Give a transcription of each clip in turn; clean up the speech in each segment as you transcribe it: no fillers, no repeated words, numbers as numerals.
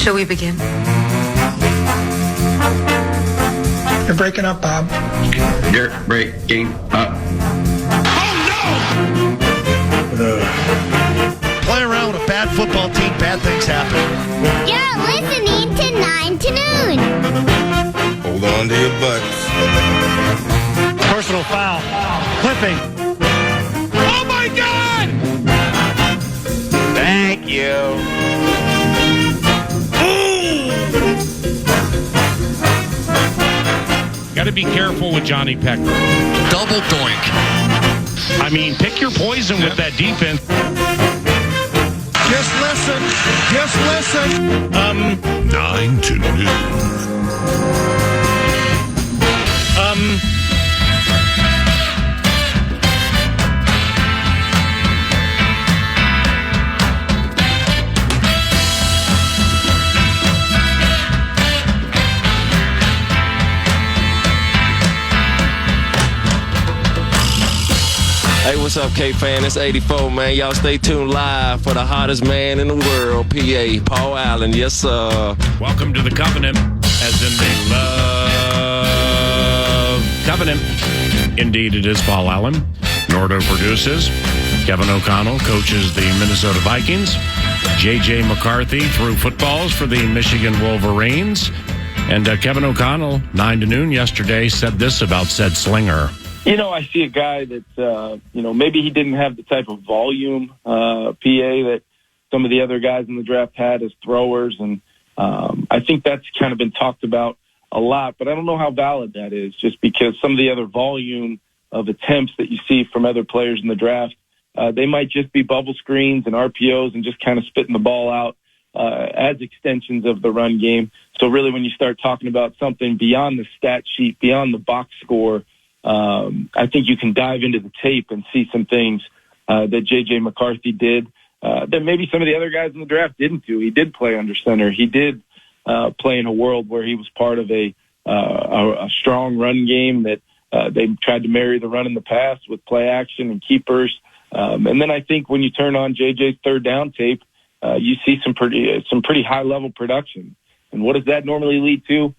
Shall we begin? You're breaking up, Bob. You're breaking up. Play around with a bad football team, bad things happen. You're listening to 9 to Noon. Hold on to your butts. Personal foul. Clipping. Oh, my God! Thank you. Got to be careful with Johnny Pecker. Double doink. I mean, pick your poison with that defense. Just listen. Just listen. 9 to Noon. Hey, what's up, K-Fan? It's 84, man. Y'all stay tuned live for the hottest man in the world, PA, Paul Allen. Yes, sir. Welcome to the Covenant, as in the love Covenant. Indeed, it is Paul Allen. Nordo produces. Kevin OConnell coaches the Minnesota Vikings. JJ McCarthy threw footballs for the Michigan Wolverines. And Kevin OConnell, 9 to Noon yesterday, said this about said slinger. You know, I see a guy that, maybe he didn't have the type of volume, PA, that some of the other guys in the draft had as throwers. And I think that's kind of been talked about a lot, but I don't know how valid that is, just because some of the other volume of attempts that you see from other players in the draft, they might just be bubble screens and RPOs and just kind of spitting the ball out as extensions of the run game. So really, when you start talking about something beyond the stat sheet, beyond the box score, I think you can dive into the tape and see some things that JJ McCarthy did that maybe some of the other guys in the draft didn't do. He did play under center. He did play in a world where he was part of a strong run game that they tried to marry the run in the past with play action and keepers. And then I think when you turn on JJ's third down tape, you see some pretty high level production. And what does that normally lead to?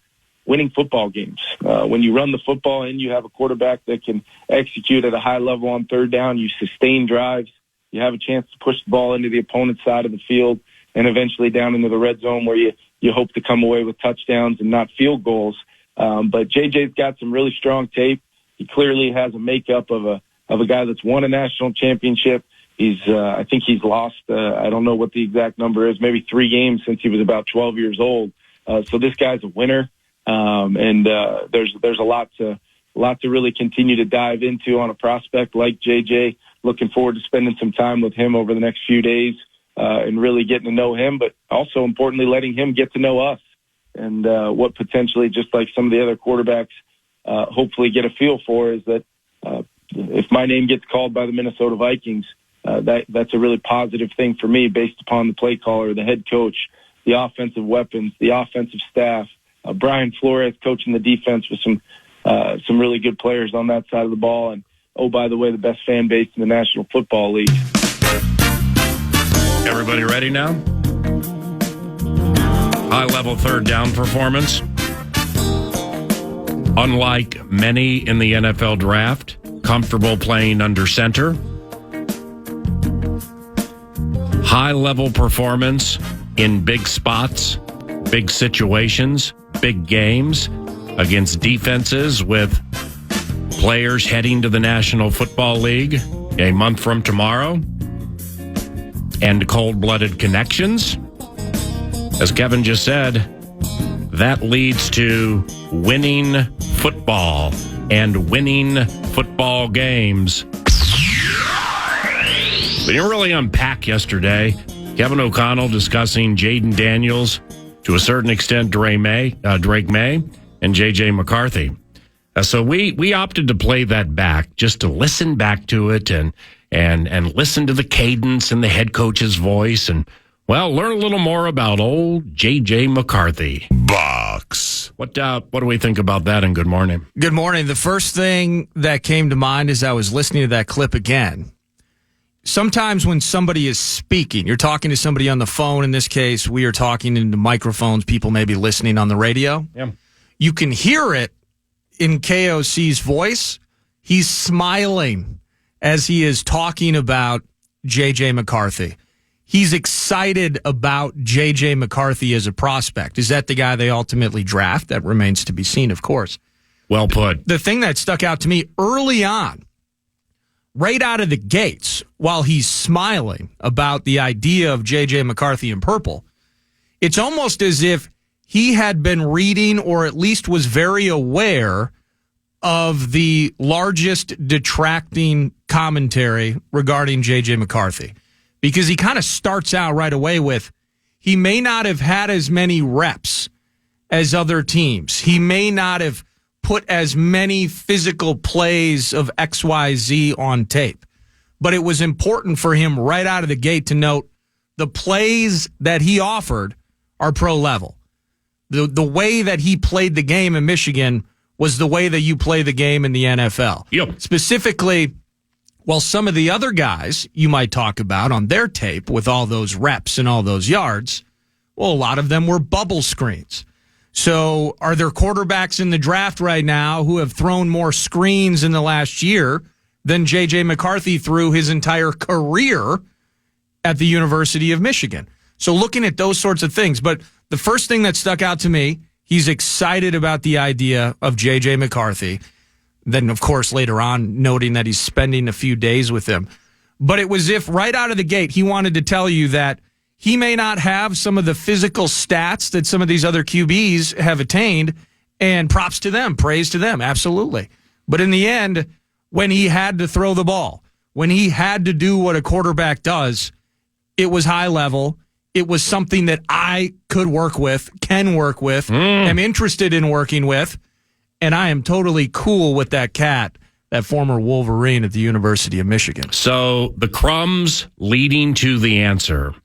Winning football games. When you run the football and you have a quarterback that can execute at a high level on third down, you sustain drives, you have a chance to push the ball into the opponent's side of the field and eventually down into the red zone where you hope to come away with touchdowns and not field goals. But JJ's got some really strong tape. He clearly has a makeup of a guy that's won a national championship. I think he's lost, I don't know what the exact number is, maybe 3 games since he was about 12 years old. So this guy's a winner. There's a lot to really continue to dive into on a prospect like JJ. Looking forward to spending some time with him over the next few days and really getting to know him, but also importantly letting him get to know us and what potentially, just like some of the other quarterbacks, hopefully get a feel for is that if my name gets called by the Minnesota Vikings, that's a really positive thing for me based upon the play caller, the head coach, the offensive weapons, the offensive staff. Brian Flores coaching the defense with some really good players on that side of the ball. And, oh, by the way, the best fan base in the National Football League. Everybody ready now? High-level third down performance. Unlike many in the NFL draft, comfortable playing under center. High-level performance in big spots, big situations, big games against defenses with players heading to the National Football League a month from tomorrow, and cold-blooded connections. As Kevin just said, that leads to winning football and winning football games. We didn't really unpack yesterday. Kevin OConnell discussing Jaden Daniels, to a certain extent, Drake May, and JJ McCarthy. So we opted to play that back just to listen back to it and listen to the cadence and the head coach's voice and, well, learn a little more about old JJ McCarthy. Box. What do we think about that, and good morning? Good morning. The first thing that came to mind as I was listening to that clip again, sometimes when somebody is speaking, you're talking to somebody on the phone. In this case, we are talking into microphones. People may be listening on the radio. Yeah. You can hear it in KOC's voice. He's smiling as he is talking about JJ McCarthy. He's excited about JJ McCarthy as a prospect. Is that the guy they ultimately draft? That remains to be seen, of course. Well put. The thing that stuck out to me early on, right out of the gates, while he's smiling about the idea of JJ McCarthy in purple, it's almost as if he had been reading or at least was very aware of the largest detracting commentary regarding JJ McCarthy. Because he kind of starts out right away with, he may not have had as many reps as other teams. He may not have put as many physical plays of XYZ on tape. But it was important for him right out of the gate to note the plays that he offered are pro level. The way that he played the game in Michigan was the way that you play the game in the NFL. Yep. Specifically, well, some of the other guys you might talk about on their tape with all those reps and all those yards, well, a lot of them were bubble screens. So are there quarterbacks in the draft right now who have thrown more screens in the last year than J.J. McCarthy threw his entire career at the University of Michigan? So looking at those sorts of things. But the first thing that stuck out to me, he's excited about the idea of J.J. McCarthy. Then, of course, later on, noting that he's spending a few days with him. But it was if right out of the gate, he wanted to tell you that he may not have some of the physical stats that some of these other QBs have attained, and props to them, praise to them, absolutely. But in the end, when he had to throw the ball, when he had to do what a quarterback does, it was high level. It was something that I could work with, can work with, am interested in working with. And I am totally cool with that cat, that former Wolverine at the University of Michigan. So the crumbs leading to the answer.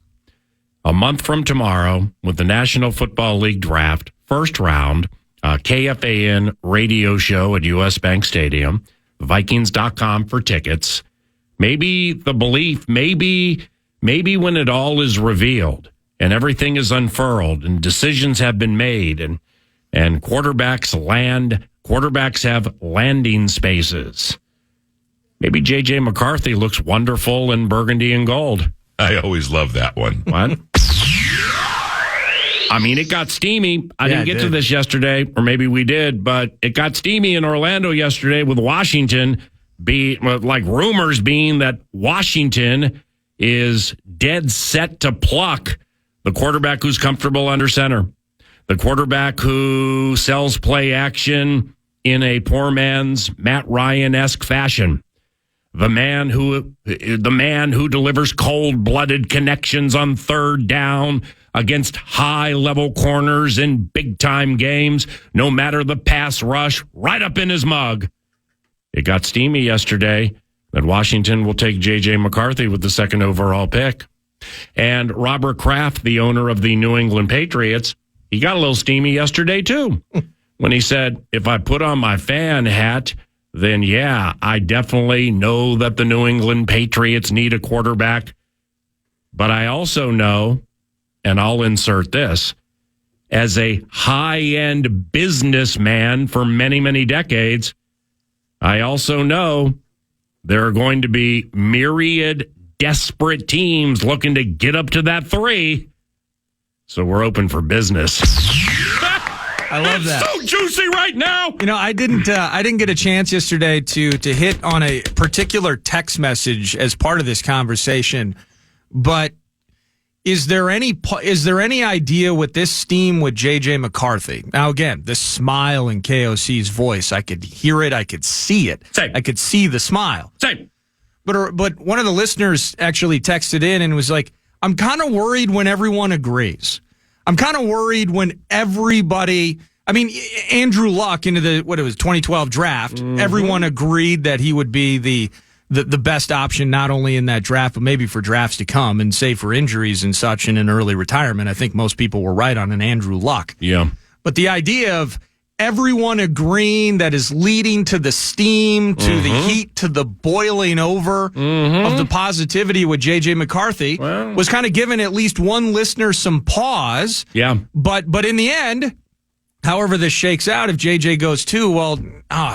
A month from tomorrow, with the National Football League draft, first round, KFAN radio show at US Bank Stadium, Vikings.com for tickets. Maybe the belief, maybe when it all is revealed and everything is unfurled and decisions have been made and quarterbacks have landing spaces. Maybe J.J. McCarthy looks wonderful in burgundy and gold. I always love that one. What? I mean, it got steamy. I didn't get to this yesterday, or maybe we did, but it got steamy in Orlando yesterday with Washington, rumors being that Washington is dead set to pluck the quarterback who's comfortable under center. The quarterback who sells play action in a poor man's Matt Ryan-esque fashion. The man who delivers cold-blooded connections on third down against high-level corners in big-time games, no matter the pass rush, right up in his mug. It got steamy yesterday that Washington will take J.J. McCarthy with the second overall pick. And Robert Kraft, the owner of the New England Patriots, he got a little steamy yesterday, too, when he said, if I put on my fan hat, then, yeah, I definitely know that the New England Patriots need a quarterback. But I also know, and I'll insert this, as a high-end businessman for many, many decades, I also know there are going to be myriad desperate teams looking to get up to that 3. So we're open for business. I love that. So juicy right now. You know, I didn't get a chance yesterday to hit on a particular text message as part of this conversation, but is there any idea with this steam with JJ McCarthy? Now again, the smile in KOC's voice, I could hear it, I could see it. Same. I could see the smile. Same. But one of the listeners actually texted in and was like, I'm kind of worried when everyone agrees. I'm kind of worried when everybody, I mean, Andrew Luck into the 2012 draft, everyone agreed that he would be the best option, not only in that draft, but maybe for drafts to come, and save for injuries and such in an early retirement. I think most people were right on an Andrew Luck. Yeah. But the idea of everyone agreeing that is leading to the steam, to the heat, to the boiling over of the positivity with JJ McCarthy was kind of giving at least one listener some pause. Yeah. But in the end, however this shakes out, if JJ goes too, well,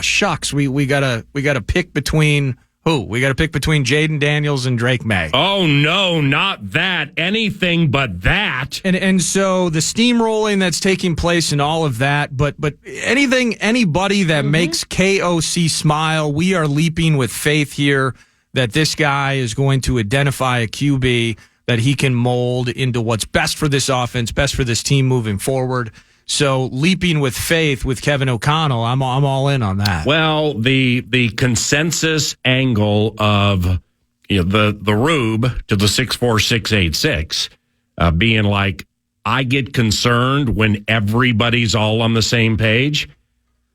shucks, we gotta pick between who? We gotta pick between Jaden Daniels and Drake May. Oh no, not that. Anything but that. And so the steamrolling that's taking place and all of that, but anybody that makes KOC smile, we are leaping with faith here that this guy is going to identify a QB that he can mold into what's best for this offense, best for this team moving forward. So leaping with faith with Kevin OConnell, I'm all in on that. Well, the consensus angle of the rube to the 64686 being like, I get concerned when everybody's all on the same page.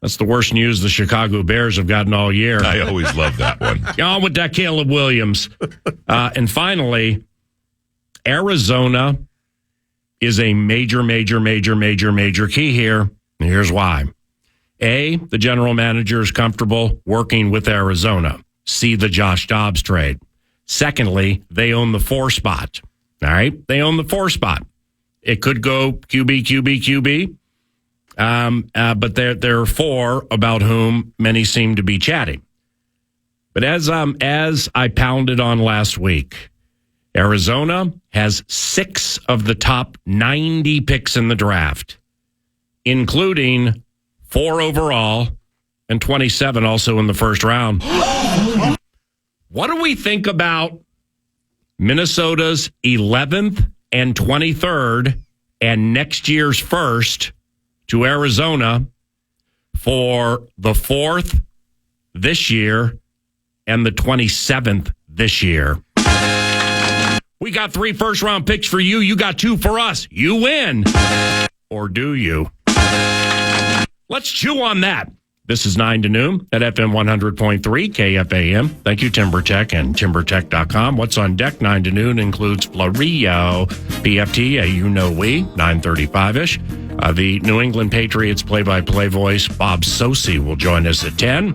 That's the worst news the Chicago Bears have gotten all year. I always love that one. On with that Caleb Williams. And finally, Arizona is a major key here. And here's why. A, the general manager is comfortable working with Arizona. See the Josh Dobbs trade. Secondly, they own the 4 spot. All right? They own the 4 spot. It could go QB. But there are 4 about whom many seem to be chatting. But as I pounded on last week, Arizona has 6 of the top 90 picks in the draft, including 4 overall and 27 also in the first round. What do we think about Minnesota's 11th and 23rd and next year's first to Arizona for the 4th this year and the 27th this year? We got 3 first-round picks for you. You got 2 for us. You win. Or do you? Let's chew on that. This is 9 to noon at FM 100.3 KFAM. Thank you, TimberTech and TimberTech.com. What's on deck 9 to noon includes Florio, PFT, we, 9:35-ish. The New England Patriots play-by-play voice, Bob Sosi, will join us at 10.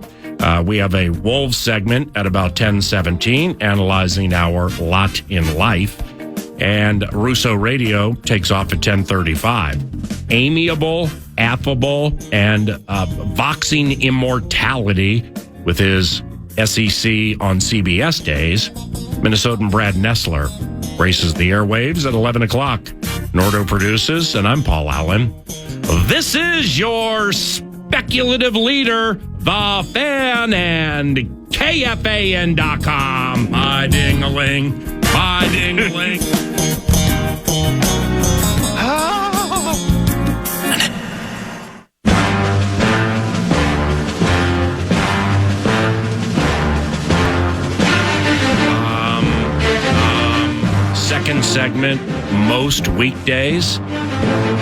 We have a Wolves segment at about 10:17, analyzing our lot in life. And Russo Radio takes off at 10:35. Amiable, affable, and voxing immortality with his SEC on CBS days, Minnesotan Brad Nessler graces the airwaves at 11 o'clock. Nordo produces, and I'm Paul Allen. This is your speculative leader, The Fan, and KFAN.com. My ding-a-ling, my ding-a-ling. Second segment, most weekdays.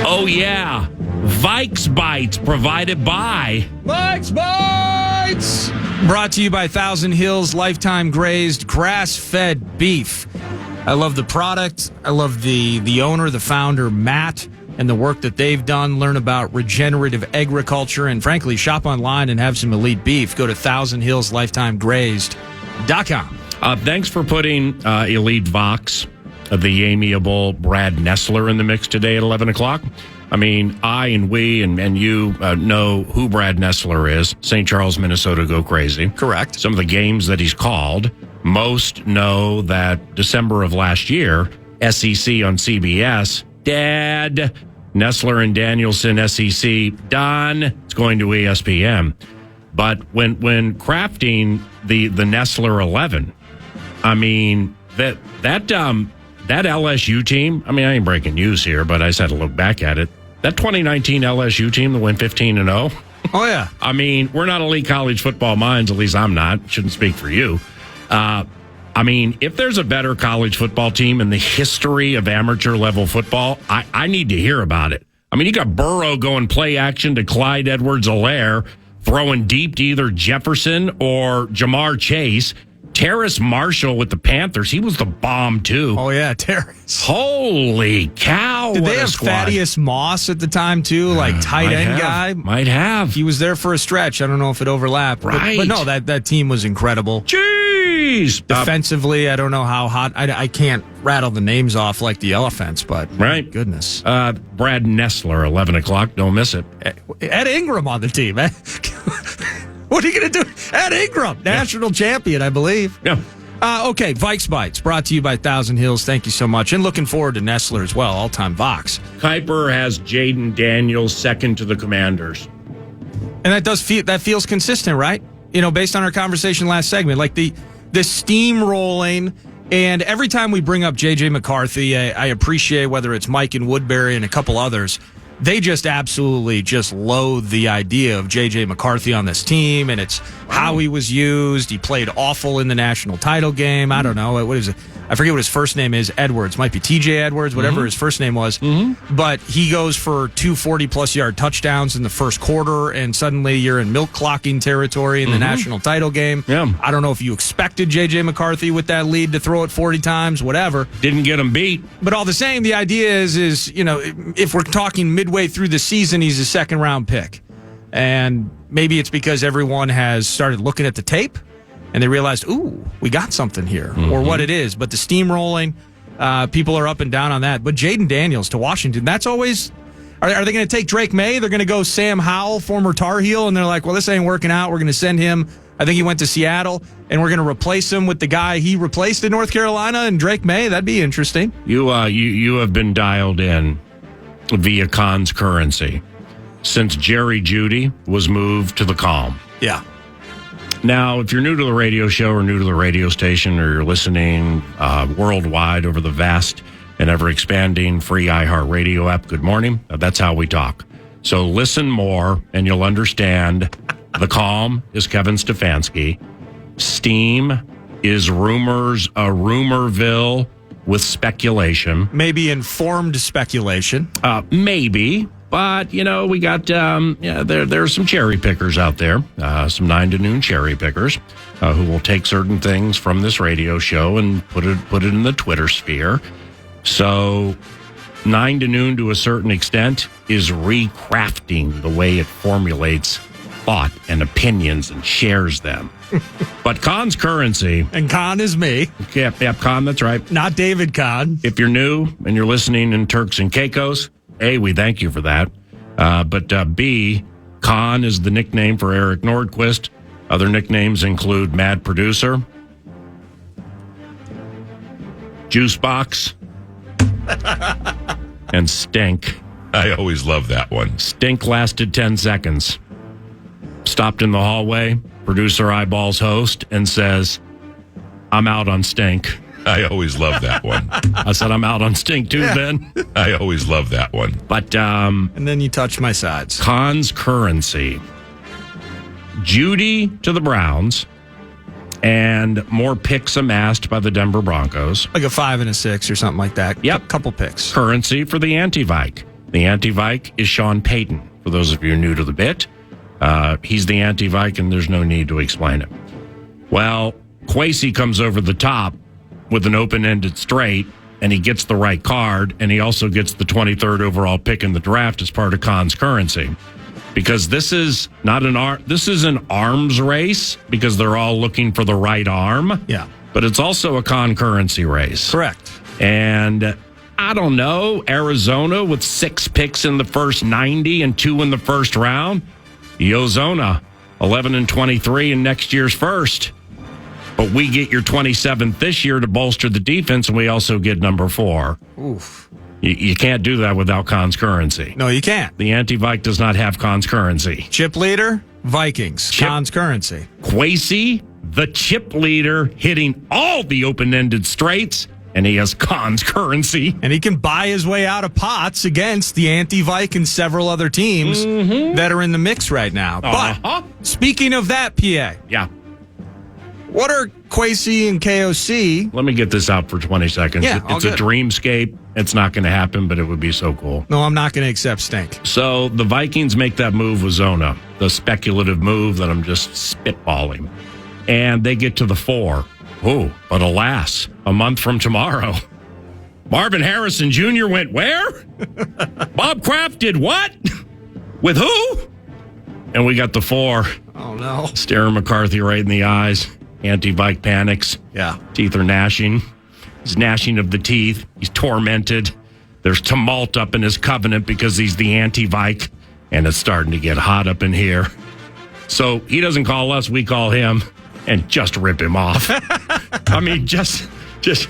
Oh, yeah. Vikes Bites provided by Vikes Bites! Brought to you by Thousand Hills Lifetime Grazed Grass-Fed Beef. I love the product. I love the owner, the founder, Matt, and the work that they've done. Learn about regenerative agriculture and, frankly, shop online and have some elite beef. Go to thousandhillslifetimegrazed.com. Thanks for putting Elite Vox, the amiable Brad Nessler, in the mix today at 11 o'clock. I mean, I and we and you know who Brad Nessler is. St. Charles, Minnesota, go crazy. Correct. Some of the games that he's called. Most know that December of last year, SEC on CBS, Dad, Nessler and Danielson, SEC, done. It's going to ESPN. But when crafting the Nessler 11, I mean, that LSU team, I mean, I ain't breaking news here, but I just had to look back at it. That 2019 LSU team that went 15-0. Oh, yeah. I mean, we're not elite college football minds, at least I'm not. Shouldn't speak for you. I mean, if there's a better college football team in the history of amateur level football, I need to hear about it. I mean, you got Burrow going play action to Clyde Edwards-Helaire, throwing deep to either Jefferson or Jamar Chase, Terrace Marshall with the Panthers. He was the bomb, too. Oh, yeah, Terrace. Holy cow. Did what they a have squad. Thaddeus Moss at the time, too? Like tight end guy? Might have. He was there for a stretch. I don't know if it overlapped. Right. But no, that team was incredible. Jeez. Defensively, I don't know how hot. I can't rattle the names off like the elephants, but Right. goodness. Brad Nessler, 11 o'clock. Don't miss it. Ed Ingram on the team. Eh? What are you going to do? Ed Ingram, national champion, I believe. Yeah. Okay, Vikes Bites, brought to you by Thousand Hills. Thank you so much. And looking forward to Nestler as well, all-time Vox. Kuiper has Jaden Daniels second to the Commanders. And that feels consistent, right? You know, based on our conversation last segment, like the steamrolling. And every time we bring up JJ McCarthy, I appreciate whether it's Mike and Woodbury and a couple others. They just absolutely just loathe the idea of JJ McCarthy on this team, and it's how he was used. He played awful in the national title game. I don't know. What is it? I forget what his first name is. Edwards. Might be TJ Edwards, whatever his first name was. But he goes for 240-plus yard touchdowns in the first quarter, and suddenly you're in milk clocking territory in the national title game. Yeah. I don't know if you expected JJ McCarthy with that lead to throw it 40 times, whatever. Didn't get him beat. But all the same, the idea is you know, if we're talking midway through the season, he's a second-round pick. And maybe it's because everyone has started looking at the tape and they realized, ooh, we got something here, or what it is. But the steamrolling, people are up and down on that. But Jaden Daniels to Washington, that's always... Are they going to take Drake May? They're going to go Sam Howell, former Tar Heel, and they're like, well, this ain't working out. We're going to send him... I think he went to Seattle, and we're going to replace him with the guy he replaced in North Carolina, and Drake May. That'd be interesting. You have been dialed in via Khan's currency since Jerry Jeudy was moved to the Calm. Yeah. Now, if you're new to the radio show or new to the radio station, or you're listening worldwide over the vast and ever-expanding free iHeartRadio app, good morning. That's how we talk. So listen more, and you'll understand. The Calm is Kevin Stefanski. Steam is rumors, a rumorville with speculation. Maybe informed speculation. Maybe. But, you know, we got, there's some cherry pickers out there, some 9 to noon cherry pickers, who will take certain things from this radio show and put it in the Twitter sphere. So 9 to noon, to a certain extent, is recrafting the way it formulates thought and opinions and shares them. But Khan's currency. And Khan is me. Yep, Khan, that's right. Not David Khan. If you're new and you're listening in Turks and Caicos, A, we thank you for that. But B, Khan is the nickname for Eric Nordquist. Other nicknames include Mad Producer, Juice Box, and Stink. I always love that one. Stink lasted 10 seconds. Stopped in the hallway, producer eyeballs host, and says, I'm out on Stink. I always love that one. I said, I'm out on Stink too, Ben. I always love that one. But, and then you touch my sides. Khan's currency. Jeudy to the Browns, and more picks amassed by the Denver Broncos. Like a 5 and a 6 or something like that. Yep. Couple picks. Currency for the anti-Vike. The anti-Vike is Sean Payton. For those of you new to the bit, he's the anti-Vike, and there's no need to explain it. Well, Kwesi comes over the top with an open-ended straight, and he gets the right card, and he also gets the 23rd overall pick in the draft as part of Khan's currency. Because this is not this is an arms race, because they're all looking for the right arm. Yeah. But it's also a Khan currency race. Correct. And I don't know, Arizona with 6 picks in the first 90 and 2 in the first round. Yozona, 11 and 23 in next year's first. But we get your 27th this year to bolster the defense, and we also get number 4. Oof. You can't do that without Khan's currency. No, you can't. The anti-Vike does not have Khan's currency. Chip leader, Vikings. Khan's currency. Kwesi, the chip leader, hitting all the open-ended straights, and he has Khan's currency. And he can buy his way out of pots against the anti-Vike and several other teams that are in the mix right now. But speaking of that, PA. Yeah. What are Kwesi and KOC? Let me get this out for 20 seconds. Yeah, it's a dreamscape. It's not going to happen, but it would be so cool. No, I'm not going to accept Stink. So the Vikings make that move with Zona, the speculative move that I'm just spitballing. And they get to the 4. Oh, but alas, a month from tomorrow, Marvin Harrison Jr. went where? Bob Kraft did what? With who? And we got the 4. Oh, no. Staring McCarthy right in the eyes. Anti-Vike panics. Yeah. Teeth are gnashing. He's gnashing of the teeth. He's tormented. There's tumult up in his covenant because he's the anti-Vike. And it's starting to get hot up in here. So he doesn't call us, we call him. And just rip him off. I mean, just,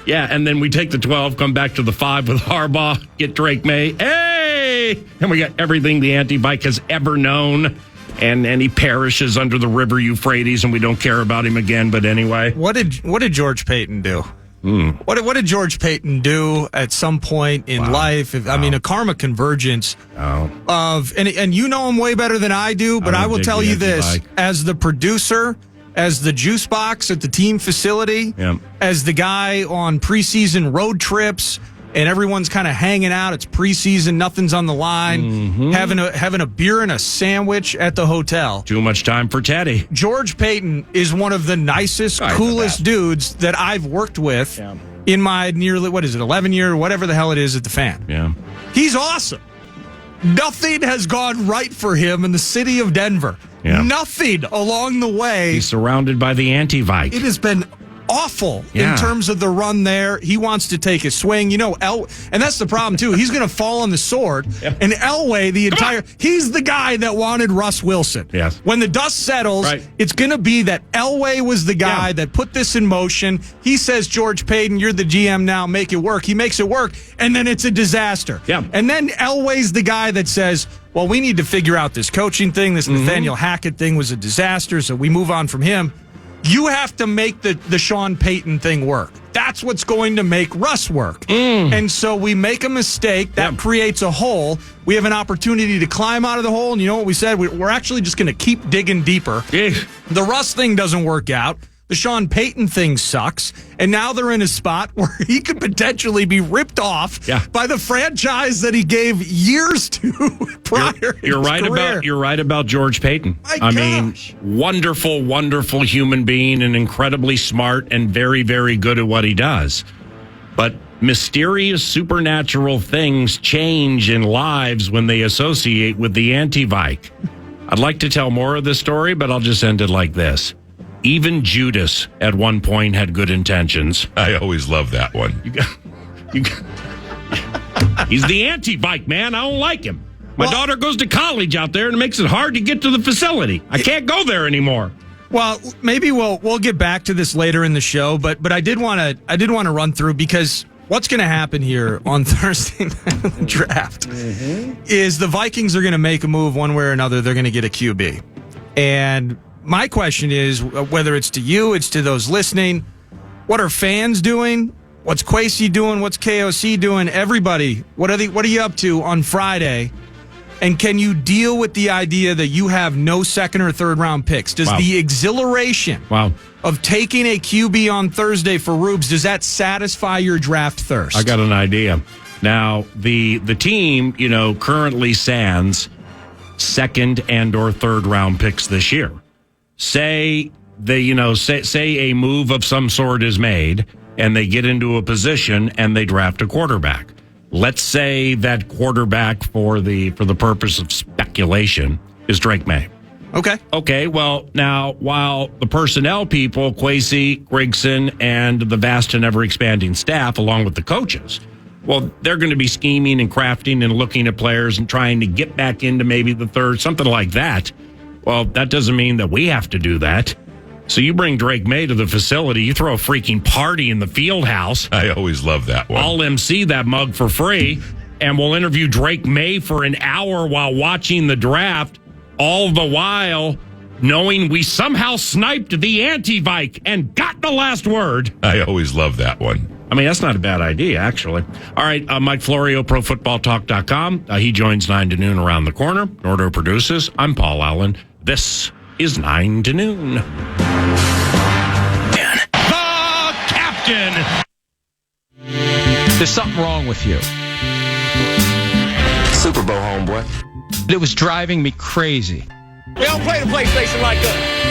yeah. And then we take the 12, come back to the 5 with Harbaugh, get Drake May. Hey! And we got everything the anti-Vike has ever known. And he perishes under the river Euphrates, and we don't care about him again. But anyway. What did George Payton do? What did George Payton do at some point in life? I mean, a karma convergence of, and you know him way better than I do, but I will tell you this, as the producer, as the juice box at the team facility, as the guy on preseason road trips, and everyone's kind of hanging out. It's preseason, nothing's on the line, having a beer and a sandwich at the hotel. Too much time for Teddy. George Payton is one of the nicest, coolest dudes that I've worked with in my nearly, 11 year, whatever the hell it is at the Fan. Yeah. He's awesome. Nothing has gone right for him in the city of Denver. Yeah. Nothing along the way. He's surrounded by the anti-Vike. It has been awful in terms of the run there. He wants to take a swing. You know, and that's the problem, too. He's going to fall on the sword. And Elway, he's the guy that wanted Russ Wilson. Yes. When the dust settles, it's going to be that Elway was the guy that put this in motion. He says, George Payton, you're the GM now, make it work. He makes it work, and then it's a disaster. Yeah. And then Elway's the guy that says, well, we need to figure out this coaching thing. This Nathaniel Hackett thing was a disaster, so we move on from him. You have to make the Sean Payton thing work. That's what's going to make Russ work. And so we make a mistake. That creates a hole. We have an opportunity to climb out of the hole. And you know what we said? We're actually just going to keep digging deeper. The Russ thing doesn't work out. The Sean Payton thing sucks. And now they're in a spot where he could potentially be ripped off by the franchise that he gave years to prior. You're right about George Payton. I mean, wonderful, wonderful human being and incredibly smart and very, very good at what he does. But mysterious supernatural things change in lives when they associate with the anti-Vike. I'd like to tell more of this story, but I'll just end it like this. Even Judas at one point had good intentions. I always love that one. He's the anti-Vike, man. I don't like him. My daughter goes to college out there, and it makes it hard to get to the facility. I can't go there anymore. Well, maybe we'll get back to this later in the show, but I did want to run through, because what's going to happen here on Thursday night of the draft is the Vikings are going to make a move one way or another. They're going to get a QB. And my question is, whether it's to you, it's to those listening, what are fans doing? What's Kwesi doing? What's KOC doing? Everybody, what are you up to on Friday? And can you deal with the idea that you have no second or third round picks? Does the exhilaration of taking a QB on Thursday for Rubes, does that satisfy your draft thirst? I got an idea. Now, the team, currently sans second and or third round picks this year. Say a move of some sort is made and they get into a position and they draft a quarterback. Let's say that quarterback for the purpose of speculation is Drake May. Okay. Well, now, while the personnel people, Kwesi, Grigson, and the vast and ever expanding staff, along with the coaches, well, they're going to be scheming and crafting and looking at players and trying to get back into maybe the third, something like that. Well, that doesn't mean that we have to do that. So you bring Drake May to the facility, you throw a freaking party in the field house. I always love that one. I'll MC that mug for free, and we'll interview Drake May for an hour while watching the draft, all the while knowing we somehow sniped the anti-Vike and got the last word. I always love that one. I mean, that's not a bad idea, actually. All right, Mike Florio, ProFootballTalk.com. He joins 9 to noon around the corner. Nordo produces. I'm Paul Allen. This is 9 to noon. The captain. There's something wrong with you. Super Bowl homeboy. It was driving me crazy. We don't play the PlayStation like that.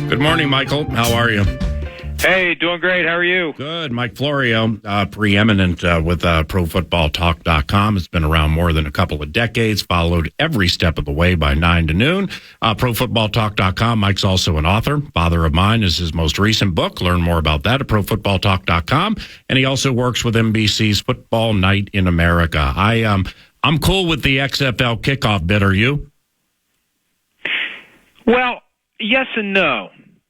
Good morning, Michael. How are you? Hey, doing great. How are you? Good. Mike Florio, preeminent with ProFootballTalk.com. It's been around more than a couple of decades, followed every step of the way by 9 to noon. ProFootballTalk.com. Mike's also an author. Father of Mine is his most recent book. Learn more about that at ProFootballTalk.com. And he also works with NBC's Football Night in America. I'm cool with the XFL kickoff bit. Are you? Well, yes and no.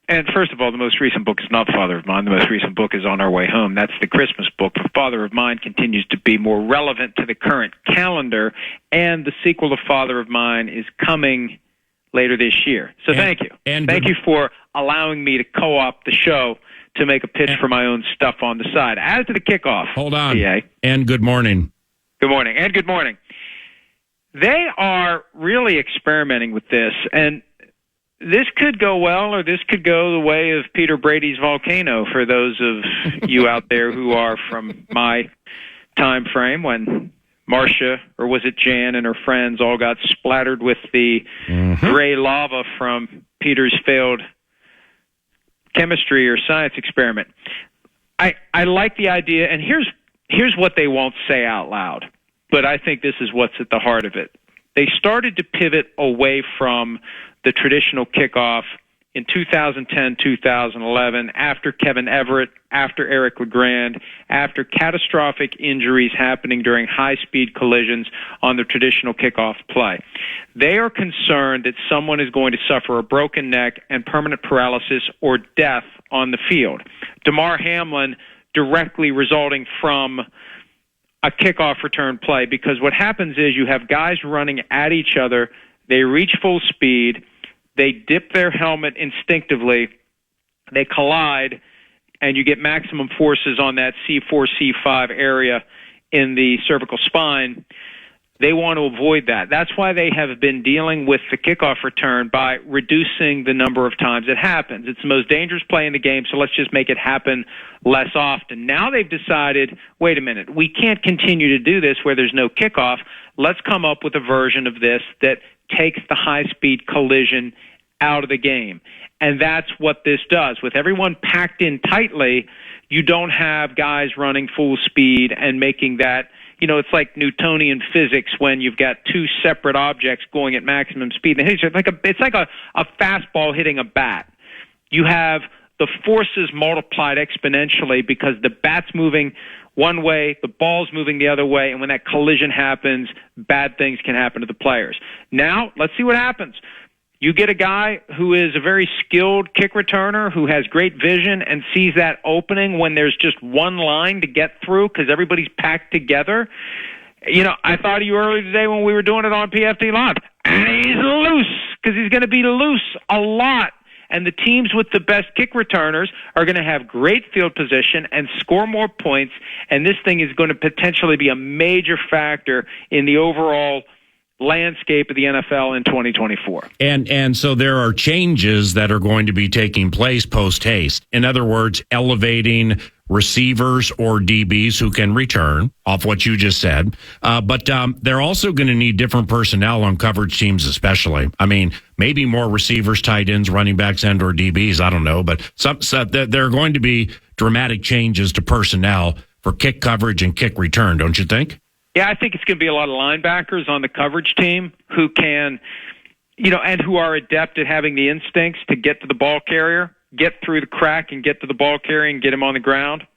And first of all, the most recent book is not Father of Mine. The most recent book is On Our Way Home. That's the Christmas book. The Father of Mine continues to be more relevant to the current calendar, and the sequel to Father of Mine is coming later this year. So thank you. And thank you for allowing me to co-opt the show to make a pitch for my own stuff on the side. As to the kickoff. Hold on. PA. And good morning. Good morning. And good morning. They are really experimenting with this, and this could go well, or this could go the way of Peter Brady's volcano for those of you out there who are from my time frame when Marcia, or was it Jan, and her friends all got splattered with the gray lava from Peter's failed chemistry or science experiment. I like the idea, and here's what they won't say out loud, but I think this is what's at the heart of it. They started to pivot away from the traditional kickoff in 2010, 2011, after Kevin Everett, after Eric LeGrand, after catastrophic injuries happening during high-speed collisions on the traditional kickoff play. They are concerned that someone is going to suffer a broken neck and permanent paralysis or death on the field. Damar Hamlin directly resulting from a kickoff return play, because what happens is you have guys running at each other, they reach full speed, they dip their helmet instinctively, they collide, and you get maximum forces on that C4, C5 area in the cervical spine. They want to avoid that. That's why they have been dealing with the kickoff return by reducing the number of times it happens. It's the most dangerous play in the game, so let's just make it happen less often. Now they've decided, wait a minute, we can't continue to do this where there's no kickoff. Let's come up with a version of this that takes the high-speed collision out of the game. And that's what this does. With everyone packed in tightly, you don't have guys running full speed and making that, it's like Newtonian physics when you've got two separate objects going at maximum speed. It's like a fastball hitting a bat. You have the forces multiplied exponentially because the bat's moving one way, the ball's moving the other way, and when that collision happens, bad things can happen to the players. Now, let's see what happens. You get a guy who is a very skilled kick returner who has great vision and sees that opening when there's just one line to get through because everybody's packed together. I thought of you earlier today when we were doing it on PFT Live. And he's loose because he's going to be loose a lot. And the teams with the best kick returners are going to have great field position and score more points. And this thing is going to potentially be a major factor in the overall landscape of the NFL in 2024. And so there are changes that are going to be taking place post haste. In other words, elevating receivers or DBs who can return off what you just said. But they're also going to need different personnel on coverage teams, especially. I mean, maybe more receivers, tight ends, running backs, and or DBs. I don't know. But there are going to be dramatic changes to personnel for kick coverage and kick return, don't you think? Yeah, I think it's going to be a lot of linebackers on the coverage team who can, and who are adept at having the instincts to get to the ball carrier, get through the crack and get to the ball carrier and get him on the ground.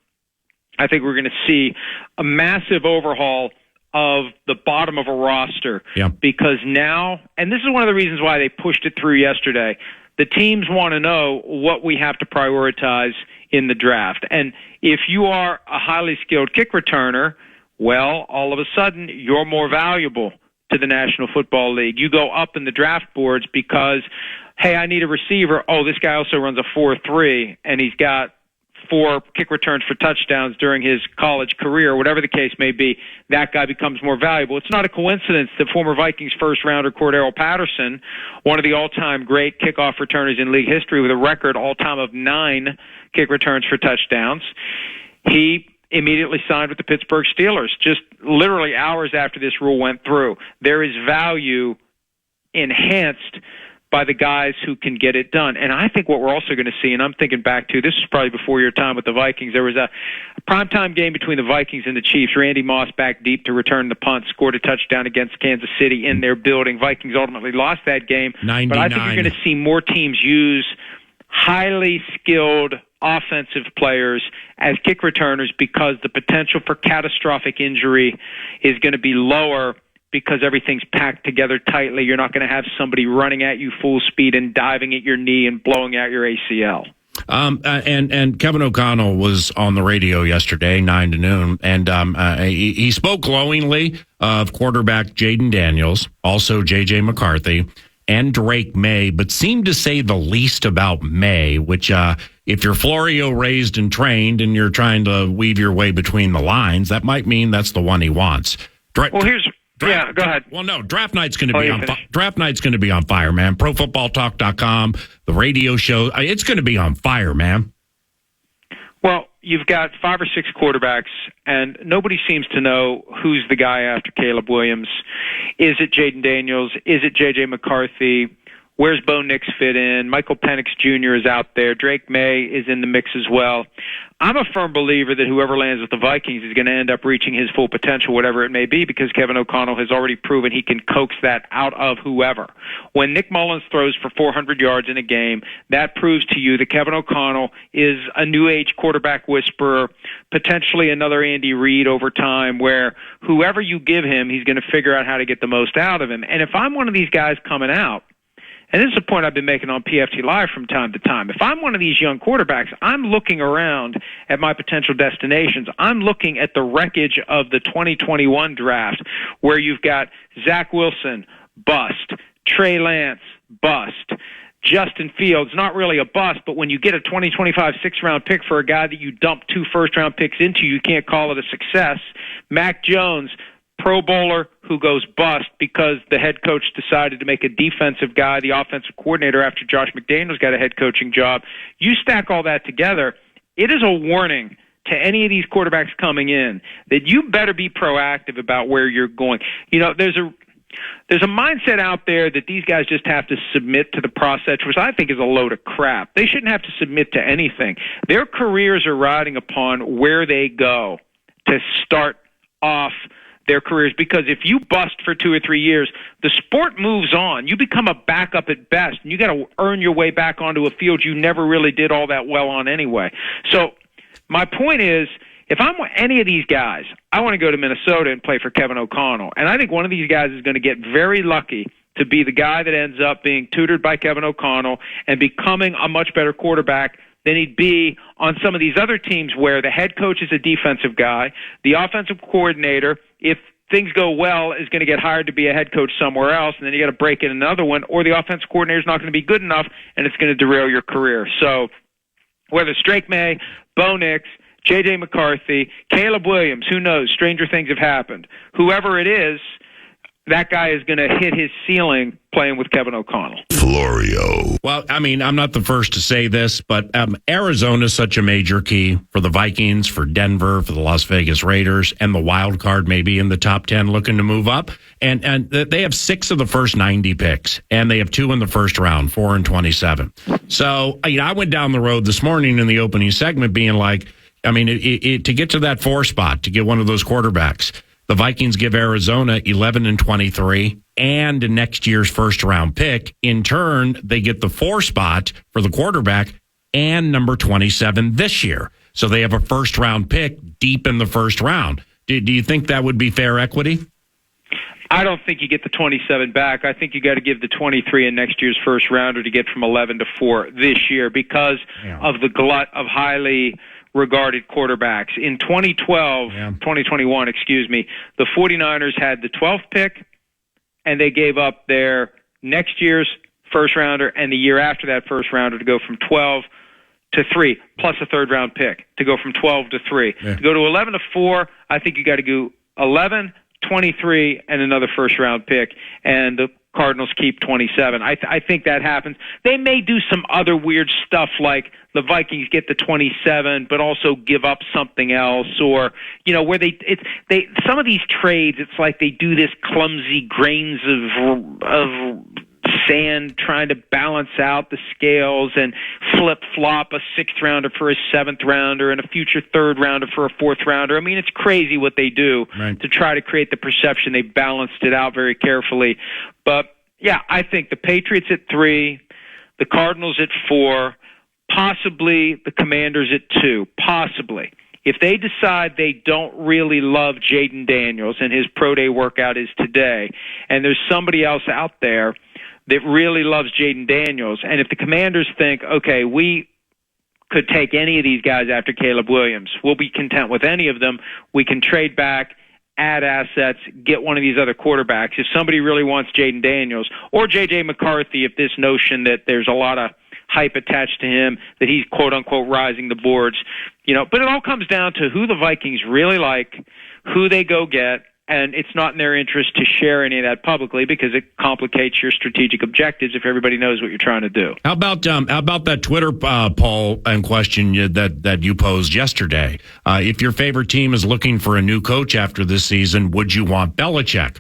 I think we're going to see a massive overhaul of the bottom of a roster because now, and this is one of the reasons why they pushed it through yesterday, the teams want to know what we have to prioritize in the draft. And if you are a highly skilled kick returner, well, all of a sudden, you're more valuable to the National Football League. You go up in the draft boards because, hey, I need a receiver. Oh, this guy also runs a 4.3, and he's got 4 kick returns for touchdowns during his college career, whatever the case may be. That guy becomes more valuable. It's not a coincidence that former Vikings first-rounder Cordero Patterson, one of the all-time great kickoff returners in league history with a record all-time of 9 kick returns for touchdowns, he immediately signed with the Pittsburgh Steelers, just literally hours after this rule went through. There is value enhanced by the guys who can get it done. And I think what we're also going to see, and I'm thinking back to, this is probably before your time with the Vikings, there was a primetime game between the Vikings and the Chiefs. Randy Moss back deep to return the punt, scored a touchdown against Kansas City in their building. Vikings ultimately lost that game. 99. But I think you're going to see more teams use highly skilled offensive players as kick returners because the potential for catastrophic injury is going to be lower because everything's packed together tightly. You're not going to have somebody running at you full speed and diving at your knee and blowing out your ACL. And Kevin OConnell was on the radio yesterday, 9 to noon, and he spoke glowingly of quarterback Jaden Daniels, also JJ McCarthy, and Drake May, but seemed to say the least about May, which if you're Florio raised and trained and you're trying to weave your way between the lines, that might mean that's the one he wants. Go ahead. Well, no, draft night's going to be on draft night's going to be on fire, man. ProFootballTalk.com, the radio show, it's going to be on fire, man. Well, you've got 5 or 6 quarterbacks, and nobody seems to know who's the guy after Caleb Williams. Is it Jaden Daniels? Is it JJ McCarthy? Where's Bo Nix fit in? Michael Penix Jr. is out there. Drake May is in the mix as well. I'm a firm believer that whoever lands with the Vikings is going to end up reaching his full potential, whatever it may be, because Kevin OConnell has already proven he can coax that out of whoever. When Nick Mullins throws for 400 yards in a game, that proves to you that Kevin OConnell is a new age quarterback whisperer, potentially another Andy Reid over time, where whoever you give him, he's going to figure out how to get the most out of him. And if I'm one of these guys coming out, and this is a point I've been making on PFT Live from time to time. If I'm one of these young quarterbacks, I'm looking around at my potential destinations. I'm looking at the wreckage of the 2021 draft, where you've got Zach Wilson, bust, Trey Lance, bust, Justin Fields, not really a bust, but when you get a 2025 sixth-round pick for a guy that you dumped 2 first-round picks into, you can't call it a success. Mac Jones, Pro Bowler who goes bust because the head coach decided to make a defensive guy the offensive coordinator after Josh McDaniels got a head coaching job. You stack all that together, it is a warning to any of these quarterbacks coming in that you better be proactive about where you're going. You know, there's a mindset out there that these guys just have to submit to the process, which I think is a load of crap. They shouldn't have to submit to anything. Their careers are riding upon where they go to start off their careers, because if you bust for 2 or 3 years, the sport moves on. You become a backup at best, and you got to earn your way back onto a field you never really did all that well on anyway. So my point is, if I'm any of these guys, I want to go to Minnesota and play for Kevin OConnell. And I think one of these guys is going to get very lucky to be the guy that ends up being tutored by Kevin OConnell and becoming a much better quarterback than he'd be on some of these other teams where the head coach is a defensive guy, the offensive coordinator, if things go well, is going to get hired to be a head coach somewhere else, and then you got to break in another one, or the offensive coordinator is not going to be good enough, and it's going to derail your career. So whether it's Drake May, Bo Nix, JJ McCarthy, Caleb Williams, who knows, stranger things have happened. Whoever it is, that guy is going to hit his ceiling playing with Kevin OConnell. Florio. Well, I mean, I'm not the first to say this, but Arizona is such a major key for the Vikings, for Denver, for the Las Vegas Raiders, and the wild card maybe in the top 10 looking to move up. And they have 6 of the first 90 picks, and they have 2 in the first round, 4 and 27. So, I went down the road this morning in the opening segment being like, I mean, to get to that 4 spot, to get one of those quarterbacks, the Vikings give Arizona 11 and 23 and next year's first round pick. In turn, they get the 4 spot for the quarterback and number 27 this year. So they have a first round pick deep in the first round. Do you think that would be fair equity? I don't think you get the 27 back. I think you got to give the 23 in next year's first rounder to get from 11 to 4 this year because of the glut of highly regarded quarterbacks. In 2021, the 49ers had the 12th pick, and they gave up their next year's first rounder and the year after that first rounder to go from 12 to 3, plus a third round pick to go from 12 to 3. Yeah. To go to 11 to 4, I think you got to go 11, 23, and another first round pick, and the Cardinals keep 27. I think that happens. They may do some other weird stuff like the Vikings get the 27 but also give up something else, or where they some of these trades, it's like they do this clumsy grains of sand trying to balance out the scales and flip-flop a 6th rounder for a 7th rounder and a future 3rd rounder for a 4th rounder. I mean, it's crazy what they do to try to create the perception they balanced it out very carefully. But, yeah, I think the Patriots at 3, the Cardinals at 4, possibly the Commanders at 2, possibly. If they decide they don't really love Jaden Daniels and his pro day workout is today, and there's somebody else out there that really loves Jaden Daniels, and if the Commanders think, okay, we could take any of these guys after Caleb Williams, we'll be content with any of them, we can trade back, add assets, get one of these other quarterbacks. If somebody really wants Jaden Daniels, or JJ McCarthy, if this notion that there's a lot of hype attached to him, that he's quote-unquote rising the boards, but it all comes down to who the Vikings really like, who they go get, and it's not in their interest to share any of that publicly because it complicates your strategic objectives if everybody knows what you're trying to do. How about that Twitter poll and question that you posed yesterday? If your favorite team is looking for a new coach after this season, would you want Belichick?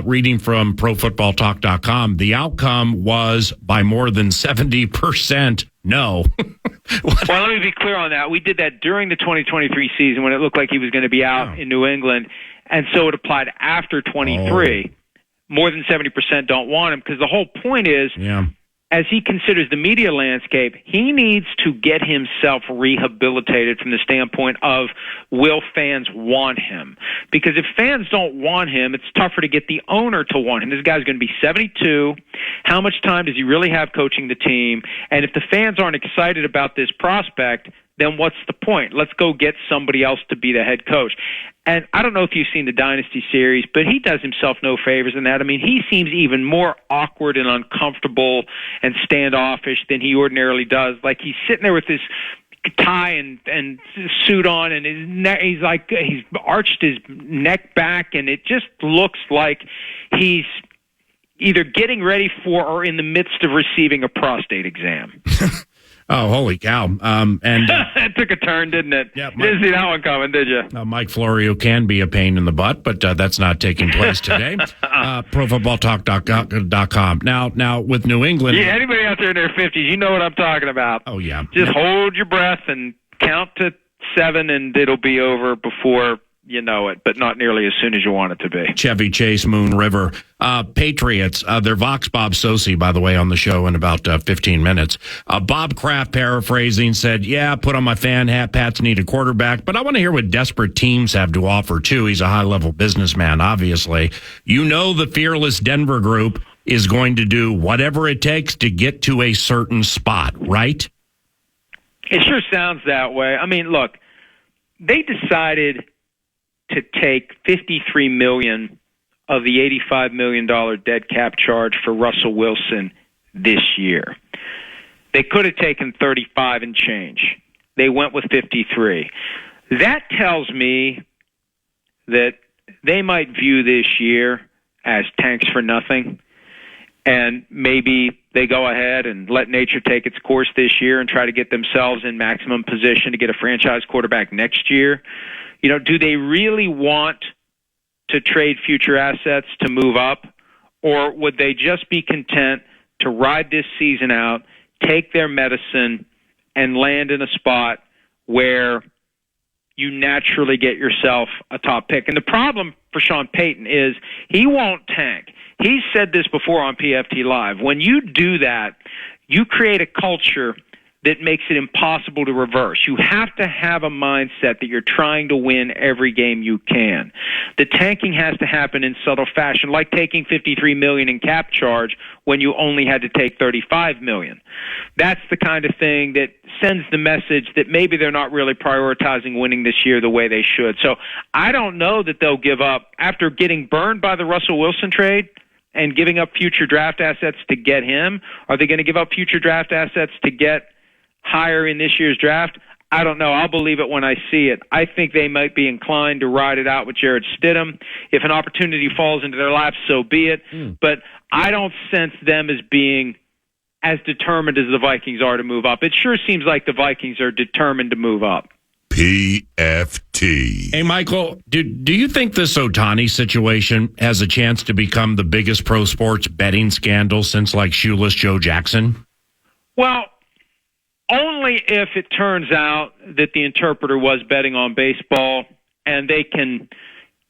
Reading from ProFootballTalk.com, the outcome was by more than 70% no. Well, let me be clear on that. We did that during the 2023 season when it looked like he was going to be out in New England, and so it applied after 23. More than 70% don't want him because the whole point is, as he considers the media landscape, he needs to get himself rehabilitated from the standpoint of, will fans want him? Because if fans don't want him, it's tougher to get the owner to want him. This guy's going to be 72. How much time does he really have coaching the team? And if the fans aren't excited about this prospect, then what's the point? Let's go get somebody else to be the head coach. And I don't know if you've seen the Dynasty series, but he does himself no favors in that. I mean, he seems even more awkward and uncomfortable and standoffish than he ordinarily does. Like he's sitting there with his tie and suit on, and his neck, he's arched his neck back, and it just looks like he's either getting ready for or in the midst of receiving a prostate exam. Oh, holy cow. It took a turn, didn't it? Yeah, you didn't see that one coming, did you? Mike Florio can be a pain in the butt, but that's not taking place today. ProFootballTalk.com. Now, with New England... Yeah, anybody out there in their 50s, you know what I'm talking about. Oh, yeah. Just hold your breath and count to 7, and it'll be over before you know it, but not nearly as soon as you want it to be. Chevy Chase, Moon River. Patriots, their Vox Bob Sosi, by the way, on the show in about 15 minutes. Bob Kraft, paraphrasing, said, put on my fan hat, Pats need a quarterback, but I want to hear what desperate teams have to offer, too. He's a high-level businessman, obviously. The fearless Denver group is going to do whatever it takes to get to a certain spot, right? It sure sounds that way. I mean, look, they decided to take $53 million of the $85 million dead cap charge for Russell Wilson this year. They could have taken 35 and change. They went with 53. That tells me that they might view this year as tanks for nothing, and maybe they go ahead and let nature take its course this year and try to get themselves in maximum position to get a franchise quarterback next year. Do they really want to trade future assets to move up, or would they just be content to ride this season out, take their medicine, and land in a spot where you naturally get yourself a top pick? And the problem for Sean Payton is he won't tank. He's said this before on PFT Live. When you do that, you create a culture that makes it impossible to reverse. You have to have a mindset that you're trying to win every game you can. The tanking has to happen in subtle fashion, like taking $53 million in cap charge when you only had to take $35 million. That's the kind of thing that sends the message that maybe they're not really prioritizing winning this year the way they should. So I don't know that they'll give up after getting burned by the Russell Wilson trade and giving up future draft assets to get him. Are they going to give up future draft assets to get higher in this year's draft? I don't know. I'll believe it when I see it. I think they might be inclined to ride it out with Jarrett Stidham. If an opportunity falls into their laps, so be it. But I don't sense them as being as determined as the Vikings are to move up. It sure seems like the Vikings are determined to move up. PFT. tea. Hey, Michael, do you think this Ohtani situation has a chance to become the biggest pro sports betting scandal since, like, Shoeless Joe Jackson? Well, only if it turns out that the interpreter was betting on baseball and they can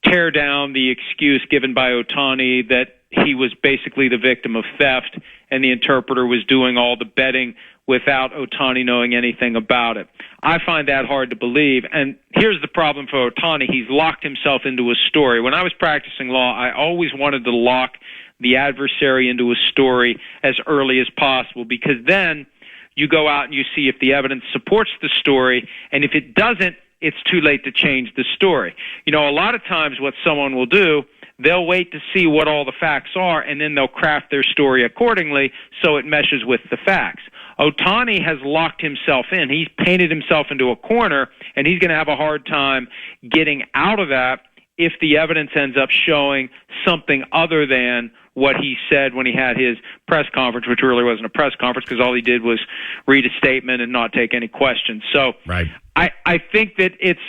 tear down the excuse given by Ohtani that he was basically the victim of theft and the interpreter was doing all the betting without Ohtani knowing anything about it. I find that hard to believe. And here's the problem for Ohtani. He's locked himself into a story. When I was practicing law, I always wanted to lock the adversary into a story as early as possible, because then you go out and you see if the evidence supports the story, and if it doesn't, it's too late to change the story. You know, a lot of times what someone will do, they'll wait to see what all the facts are, and then they'll craft their story accordingly so it meshes with the facts. Ohtani has locked himself in. He's painted himself into a corner, and he's going to have a hard time getting out of that if the evidence ends up showing something other than what he said when he had his press conference, which really wasn't a press conference because all he did was read a statement and not take any questions. So right. I think that it's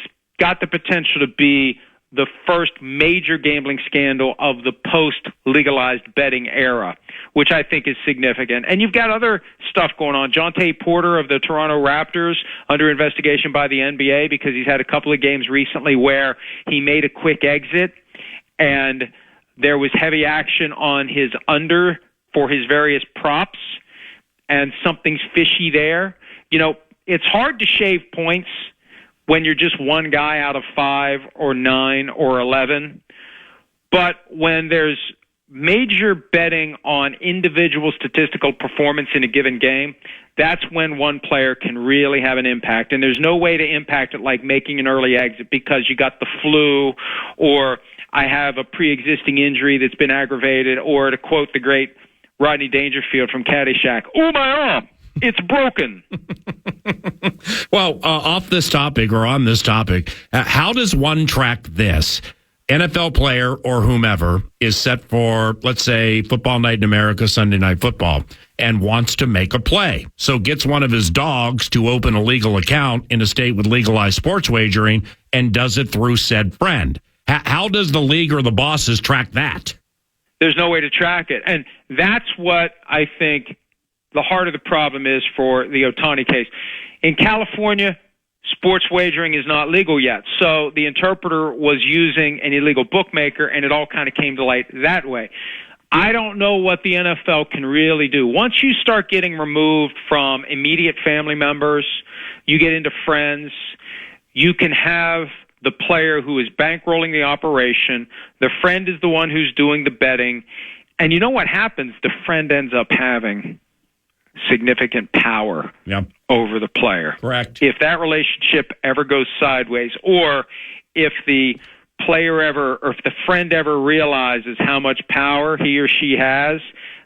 got the potential to be the first major gambling scandal of the post-legalized betting era, which I think is significant. And you've got other stuff going on. Jonte Porter of the Toronto Raptors under investigation by the NBA because he's had a couple of games recently where he made a quick exit and there was heavy action on his under for his various props, and something's fishy there. You know, it's hard to shave points when you're just one guy out of 5 or 9 or 11. But when there's major betting on individual statistical performance in a given game, that's when one player can really have an impact. And there's no way to impact it like making an early exit because you got the flu, or I have a pre-existing injury that's been aggravated, or to quote the great Rodney Dangerfield from Caddyshack, "Oh, my arm, it's broken." Well, off this topic or on this topic, how does one track this? NFL player or whomever is set for, let's say, Football Night in America, Sunday Night Football, and wants to make a play. So gets one of his dogs to open a legal account in a state with legalized sports wagering and does it through said friend. How does the league or the bosses track that? There's no way to track it. And that's what I think the heart of the problem is for the Ohtani case. In California, sports wagering is not legal yet. So the interpreter was using an illegal bookmaker, and it all kind of came to light that way. I don't know what the NFL can really do. Once you start getting removed from immediate family members, you get into friends, you can have the player who is bankrolling the operation, the friend is the one who's doing the betting, and you know what happens? The friend ends up having significant power over the player. Correct. If that relationship ever goes sideways, or if the player ever, or if the friend ever realizes how much power he or she has,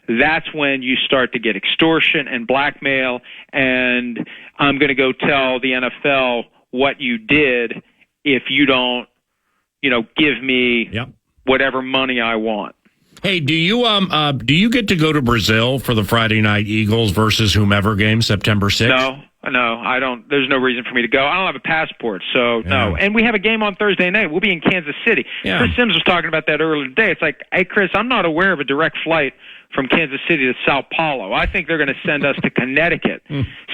that's when you start to get extortion and blackmail, and I'm going to go tell the NFL what you did if you don't, give me whatever money I want. Hey, do you get to go to Brazil for the Friday night Eagles versus whomever game, September 6th? No, I don't. There's no reason for me to go. I don't have a passport, so no. And we have a game on Thursday night. We'll be in Kansas City. Yeah. Chris Sims was talking about that earlier today. It's like, hey, Chris, I'm not aware of a direct flight from Kansas City to Sao Paulo. I think they're going to send us to Connecticut,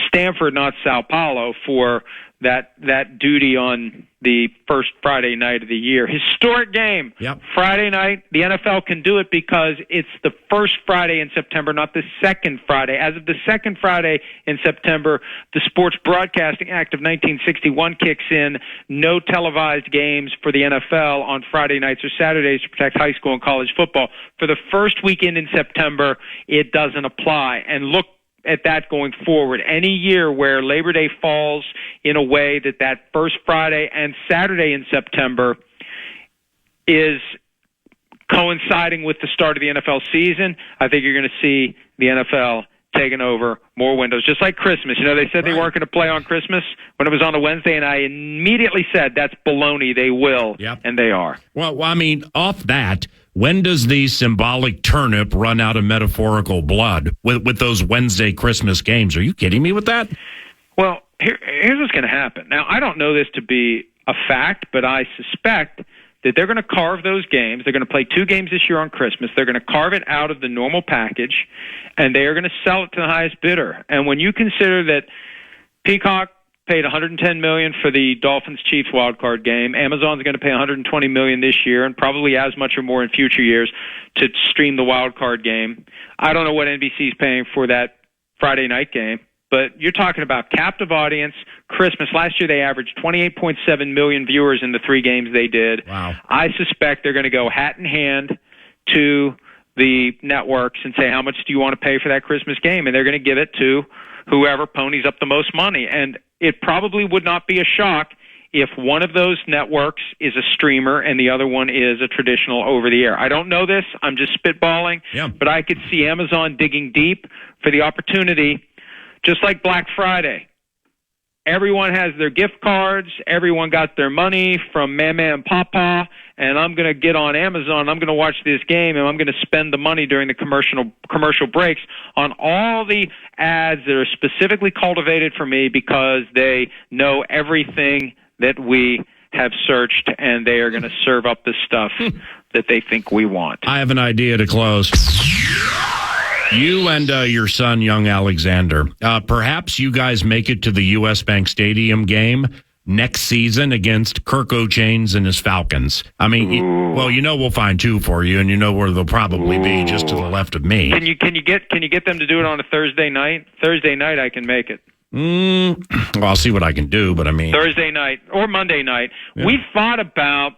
Stanford, not Sao Paulo, for that duty on the first Friday night of the year. Historic game. Friday night. The NFL can do it because it's the first Friday in September, not the second Friday. As of the second Friday in September, the Sports Broadcasting Act of 1961 kicks in. No televised games for the NFL on Friday nights or Saturdays to protect high school and college football. For the first weekend in September, it doesn't apply. And look at that going forward. Any year where Labor Day falls in a way that first Friday and Saturday in September is coinciding with the start of the NFL season, I think you're going to see the NFL taking over more windows, just like Christmas. They said they weren't going to play on Christmas when it was on a Wednesday, and I immediately said that's baloney. They will, and they are. Well, I mean, off that, when does the symbolic turnip run out of metaphorical blood with those Wednesday Christmas games? Are you kidding me with that? Well, here's what's going to happen. Now, I don't know this to be a fact, but I suspect that they're going to carve those games. They're going to play 2 games this year on Christmas. They're going to carve it out of the normal package, and they are going to sell it to the highest bidder. And when you consider that Peacock paid $110 million for the Dolphins-Chiefs wildcard game, Amazon's going to pay $120 million this year, and probably as much or more in future years to stream the wildcard game. I don't know what NBC's paying for that Friday night game, but you're talking about captive audience. Christmas, last year they averaged 28.7 million viewers in the 3 games they did. Wow. I suspect they're going to go hat in hand to the networks and say, how much do you want to pay for that Christmas game? And they're going to give it to whoever ponies up the most money. And it probably would not be a shock if one of those networks is a streamer and the other one is a traditional over-the-air. I don't know this. I'm just spitballing. Yeah. But I could see Amazon digging deep for the opportunity, just like Black Friday. Everyone has their gift cards. Everyone got their money from Mama and Papa, and I'm going to get on Amazon. I'm going to watch this game, and I'm going to spend the money during the commercial breaks on all the ads that are specifically cultivated for me because they know everything that we have searched, and they are going to serve up the stuff that they think we want. I have an idea to close. You and your son, young Alexander, perhaps you guys make it to the U.S. Bank Stadium game next season against Kirk O'Chains and his Falcons. I mean, we'll find 2 for you, and you know where they'll probably be, just to the left of me. Can you get them to do it on a Thursday night? Thursday night, I can make it. Well, I'll see what I can do, but I mean Thursday night or Monday night. Yeah. We thought about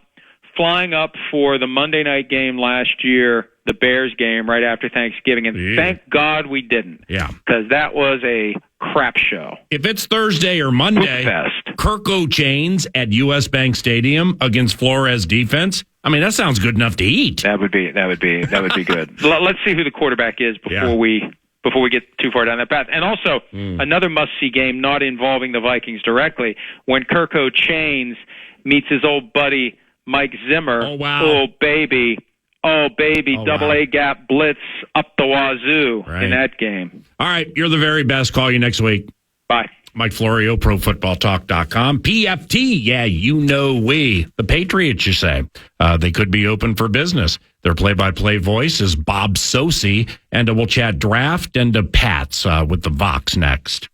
flying up for the Monday night game last year, the Bears game right after Thanksgiving, and thank God we didn't. Yeah. Because that was a crap show. If it's Thursday or Monday, Kirk O'Chains at U.S. Bank Stadium against Flores defense, I mean, that sounds good enough to eat. That would be good. Let's see who the quarterback is before we get too far down that path. And also, another must-see game not involving the Vikings directly, when Kirk O'Chains meets his old buddy Mike Zimmer. Oh, wow. Oh, baby, double A gap blitz up the wazoo in that game. All right, you're the very best. Call you next week. Bye. Mike Florio, ProFootballTalk.com. PFT, yeah, the Patriots, you say. They could be open for business. Their play-by-play voice is Bob Sosi, and we'll chat draft and Pats with the Vikes next.